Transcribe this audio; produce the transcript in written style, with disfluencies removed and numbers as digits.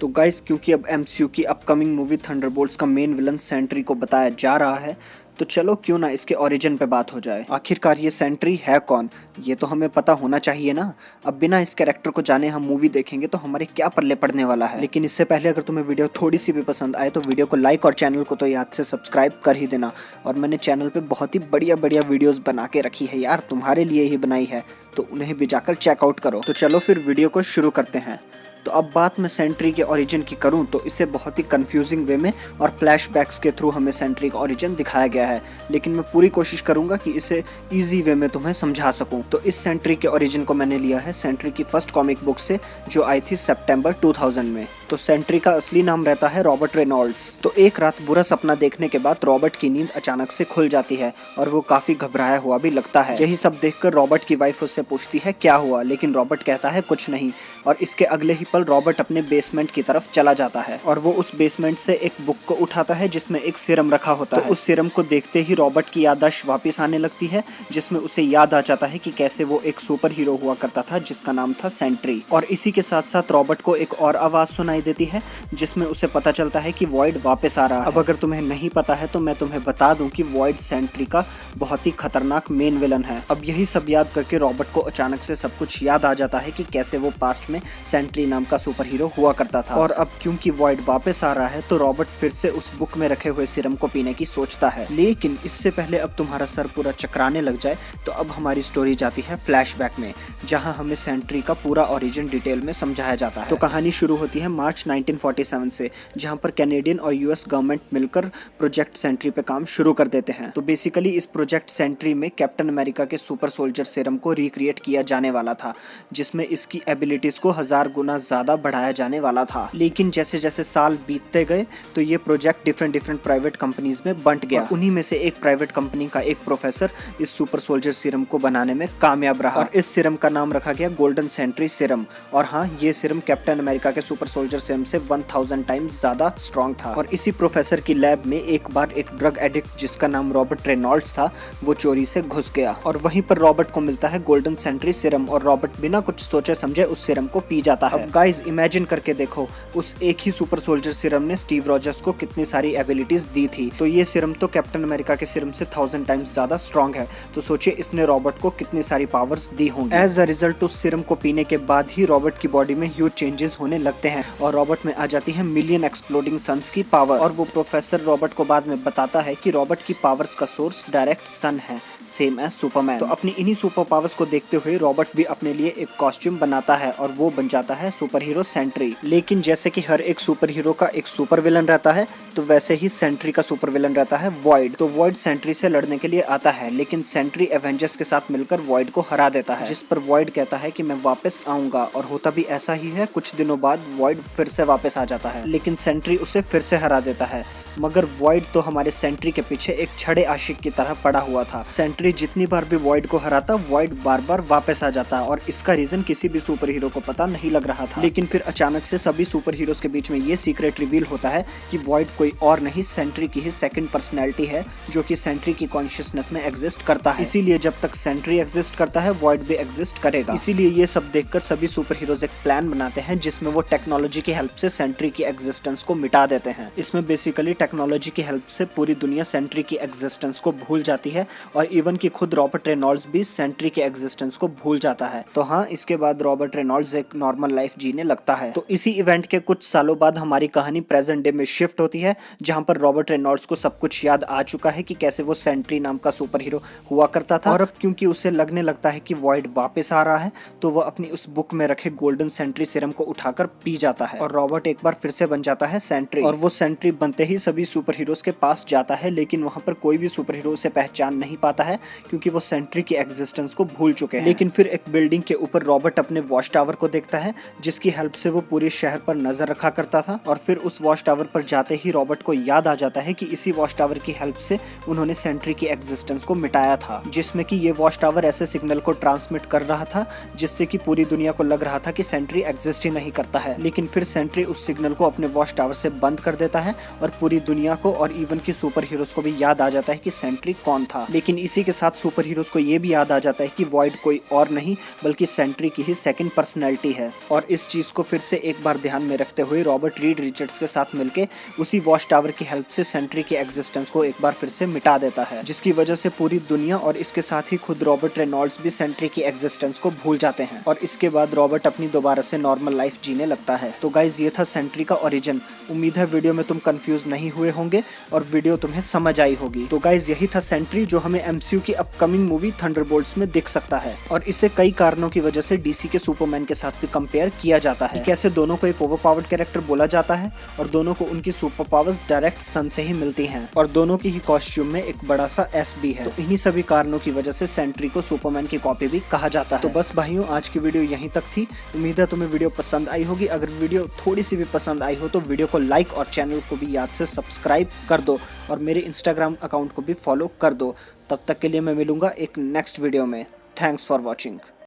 तो गाइस, क्योंकि अब एमसीयू की अपकमिंग मूवी थंडरबोल्ट्स का मेन विलन सेंट्री को बताया जा रहा है, तो चलो क्यों ना इसके ओरिजिन पे बात हो जाए। आखिरकार ये सेंट्री है कौन, ये तो हमें पता होना चाहिए ना। अब बिना इस कैरेक्टर को जाने हम मूवी देखेंगे तो हमारे क्या पल्ले पड़ने वाला है। लेकिन इससे पहले अगर तुम्हें वीडियो थोड़ी सी भी पसंद आए तो वीडियो को लाइक और चैनल को तो याद से सब्सक्राइब कर ही देना। और मैंने चैनल पे बहुत ही बढ़िया बढ़िया वीडियोस बना के रखी है यार, तुम्हारे लिए ही बनाई है, तो उन्हें भी जाकर चेकआउट करो। तो चलो फिर वीडियो को शुरू करते हैं। तो अब बात मैं सेंट्री के ओरिजिन की करूं तो इसे बहुत ही कंफ्यूजिंग वे में और फ्लैशबैक्स के थ्रू हमें सेंट्री का ओरिजिन दिखाया गया है, लेकिन मैं पूरी कोशिश करूंगा कि इसे इजी वे में तुम्हें समझा सकूं। तो इस सेंट्री के ओरिजिन को मैंने लिया है सेंट्री की फर्स्ट कॉमिक बुक से, जो आई थी सितंबर 2000 में। तो सेंट्री का असली नाम रहता है रॉबर्ट रेनॉल्ड्स। तो एक रात बुरा सपना देखने के बाद रॉबर्ट की नींद अचानक से खुल जाती है और वो काफी घबराया हुआ भी लगता है। यही सब देखकर रॉबर्ट की वाइफ उससे पूछती है क्या हुआ, लेकिन रॉबर्ट कहता है कुछ नहीं। और इसके अगले ही पल रॉबर्ट अपने बेसमेंट की तरफ चला जाता है और वो उस बेसमेंट से एक बुक को उठाता है जिसमें एक सीरम रखा होता है। उस सीरम को देखते ही रॉबर्ट की याददाश्त वापस आने लगती है, जिसमें उसे याद आ जाता है कि कैसे वो एक सुपर हीरो हुआ करता था जिसका नाम था सेंट्री। और इसी के साथ साथ रॉबर्ट को एक और आवाज सुनाई देती है जिसमें उसे पता चलता है कि वॉइड वापस आ रहा है। अब अगर तुम्हें नहीं पता है तो मैं तुम्हें बता दूं कि वॉइड सेंट्री का बहुत ही खतरनाक मेन विलन है। अब यही सब याद करके रॉबर्ट को अचानक से सब कुछ याद आ जाता है कि कैसे वो पास्ट में सेंट्री नाम का सुपर हीरो हुआ करता था। और अब क्योंकि वॉइड वापस आ रहा है तो रॉबर्ट फिर से उस बुक में रखे हुए सीरम को पीने की सोचता है। लेकिन इससे पहले अब तुम्हारा सर पूरा चकराने लग जाए तो अब हमारी स्टोरी जाती है फ्लैशबैक में, जहां हमें सेंट्री का पूरा ओरिजिन डिटेल में समझाया जाता है। तो कहानी शुरू होती है मार्च 1947 से, जहां पर कैनेडियन और यूएस गवर्नमेंट मिलकर प्रोजेक्ट सेंट्री पे काम शुरू कर देते हैं। तो बेसिकली इस प्रोजेक्ट सेंट्री में कैप्टन अमेरिका के सुपर सोल्जर सीरम को रिक्रिएट किया जाने वाला था, जिसमें इसकी एबिलिटीज को 1000 गुना ज्यादा बढ़ाया जाने वाला था। लेकिन जैसे जैसे साल बीतते गए तो ये प्रोजेक्ट डिफरेंट प्राइवेट कंपनीज में बंट गया। उन्हीं में से एक प्राइवेट कंपनी का एक प्रोफेसर इस सुपर सोल्जर सीरम को बनाने में कामयाब रहा और इस सीरम का नाम रखा गया गोल्डन सेंट्री सीरम। और हाँ, ये सीरम कैप्टन अमेरिका के सुपर सोल्जर सीरम से 1000 टाइम्स ज्यादा स्ट्रॉन्ग था। और इसी प्रोफेसर की लैब में एक बार एक ड्रग एडिक्ट जिसका नाम रॉबर्ट रेनॉल्ड्स था, वो चोरी से घुस गया और वहीं पर रॉबर्ट को मिलता है गोल्डन सेंट्री सीरम और रॉबर्ट बिना कुछ सोचे समझे उस सीरम को पी जाता है। अब गाइस इमेजिन करके देखो, उस एक ही सुपर सोल्जर सीरम ने स्टीव रॉजर्स को कितनी सारी एबिलिटीज दी थी। तो ये सीरम तो कैप्टन अमेरिका के सीरम से 1000 टाइम्स ज्यादा स्ट्रॉन्ग है। तो सोचिए इसने रॉबर्ट को कितनी सारी पावर्स दी होंगी। एज अ रिजल्ट उस सीरम को पीने के बाद ही रॉबर्ट की बॉडी में ह्यूज चेंजेस होने लगते हैं और रॉबर्ट में आ जाती है मिलियन एक्सप्लोडिंग सन्स की पावर। और वो प्रोफेसर रॉबर्ट को बाद में बताता है कि रॉबर्ट की पावर्स का सोर्स डायरेक्ट सन है, सेम एज सुपरमैन। तो अपनी इन्हीं सुपर पावर्स को देखते हुए रॉबर्ट भी अपने लिए एक कॉस्ट्यूम बनाता है और वो बन जाता है सुपर हीरो सेंट्री। लेकिन जैसे कि हर एक सुपर हीरो का एक सुपर विलन रहता है, तो वैसे ही सेंट्री का सुपर विलन रहता है वॉइड। तो वॉइड सेंट्री से लड़ने के लिए आता है, लेकिन सेंट्री एवेंजर्स के साथ मिलकर वॉइड को हरा देता है, जिस पर वॉइड कहता है कि मैं वापस आऊंगा। और होता भी ऐसा ही है। कुछ दिनों बाद वॉइड फिर से वापस आ जाता है, लेकिन सेंट्री उसे फिर से हरा देता है। मगर वॉइड तो हमारे सेंट्री के पीछे एक छड़े आशिक की तरह पड़ा हुआ था। सेंट्री जितनी बार भी वॉइड को हराता, वॉइड बार बार वापस आ जाता और इसका रीजन किसी भी सुपर हीरो को पता नहीं लग रहा था। लेकिन फिर अचानक से सभी सुपर हीरोज के बीच में ये सीक्रेट रिवील होता है कि वॉइड कोई और नहीं, सेंट्री की ही सेकंड पर्सनैलिटी है, जो कि सेंट्री की कॉन्शियसनेस में एग्जिस्ट करता है। इसीलिए जब तक सेंट्री एग्जिस्ट करता है, वॉइड भी एग्जिस्ट करेगा। इसीलिए ये सब देखकर सभी सुपर हीरोज एक प्लान बनाते हैं जिसमें वो टेक्नोलॉजी की हेल्प से सेंट्री की एग्जिस्टेंस को मिटा देते हैं। इसमें बेसिकली टेक्नोलॉजी की हेल्प से पूरी दुनिया सेंट्री की एग्जिस्टेंस को भूल जाती है और इवन कि खुद रॉबर्ट रेनॉल्ड्स भी सेंट्री के एग्जिस्टेंस को भूल जाता है। तो हाँ, इसके बाद रॉबर्ट रेनॉल्ड्स एक नॉर्मल लाइफ जीने लगता है। तो इसी इवेंट के कुछ सालों बाद हमारी कहानी प्रेजेंट डे में शिफ्ट होती है, जहां पर रॉबर्ट रेनॉल्ड्स को सब कुछ याद आ चुका है कि कैसे वो सेंट्री नाम का सुपर हीरो हुआ करता था। और अब क्योंकि उसे लगने लगता है कि वॉइड वापस आ रहा है, तो वह अपनी उस बुक में रखे गोल्डन सेंट्री सीरम को उठाकर पी जाता है और रॉबर्ट एक बार फिर से बन जाता है सेंट्री। और वो सेंट्री बनते ही सभी सुपर हीरोज के पास जाता है, लेकिन वहां पर कोई भी सुपर हीरो उसे पहचान नहीं पाता है क्योंकि वो सेंट्री की एग्जिस्टेंस को भूल चुके हैं। लेकिन फिर एक बिल्डिंग के ऊपर रॉबर्ट अपने वॉच टावर को देखता है, जिसकी हेल्प से वो पूरे शहर पर नजर रखा करता था। और फिर उस वॉच टावर पर जाते ही रॉबर्ट को याद आ जाता है कि इसी वॉच टावर की हेल्प से उन्होंने सेंट्री की एग्जिस्टेंस को मिटाया था, जिसमें कि ये वॉच टावर ऐसे सिग्नल को ट्रांसमिट कर रहा था जिससे कि पूरी दुनिया को लग रहा था कि सेंट्री एग्जिस्ट ही नहीं करता है। लेकिन फिर सेंट्री उस सिग्नल को अपने वॉच टावर से बंद कर देता है और पूरी दुनिया को और इवन की सुपर हीरोज को भी याद आ जाता है कि सेंट्री कौन था। लेकिन इसी इसी के साथ सुपर हीरोज को ये भी याद आ जाता है कि वॉइड कोई और नहीं बल्कि सेंट्री की ही सेकंड पर्सनैलिटी है। और इस चीज को फिर से एक बार ध्यान में रखते हुए रॉबर्ट रीड रिचर्ड्स के साथ मिलके उसी वॉच टावर की हेल्प से सेंट्री की एग्जिस्टेंस को एक बार फिर से मिटा देता है, जिसकी वजह से पूरी दुनिया और इसके साथ ही खुद रॉबर्ट रेनॉल्ड्स भी सेंट्री की एग्जिस्टेंस को भूल जाते हैं। और इसके बाद रॉबर्ट अपनी दोबारा से नॉर्मल लाइफ जीने लगता है। तो गाइज ये था सेंट्री का ओरिजिन। उम्मीद है वीडियो में तुम कंफ्यूज नहीं हुए होंगे और वीडियो तुम्हें समझ आई होगी। तो गाइज यही था सेंट्री जो हमें एमसीयू की अपकमिंग मूवी थंडरबोल्ट्स में दिख सकता है और इसे कई कारणों की वजह से डीसी के सुपरमैन के साथ भी कंपेयर किया जाता है। कैसे दोनों को एक ओवरपावर्ड कैरेक्टर बोला जाता है और दोनों को उनकी सुपर पावर्स डायरेक्ट सन से ही मिलती हैं और दोनों की ही कॉस्ट्यूम में एक बड़ा सा एस भी है। तो इन्हीं सभी कारणों की वजह से सेंट्री को सुपरमैन की कॉपी भी कहा जाता है। तो बस भाइयों आज की वीडियो यहीं तक थी। उम्मीद है तुम्हें वीडियो पसंद आई होगी। अगर वीडियो थोड़ी सी भी पसंद आई हो तो वीडियो को लाइक और चैनल को भी याद से सब्सक्राइब कर दो और मेरे इंस्टाग्राम अकाउंट को भी फॉलो कर दो। तब तक के लिए मैं मिलूंगा एक नेक्स्ट वीडियो में। Thanks for watching.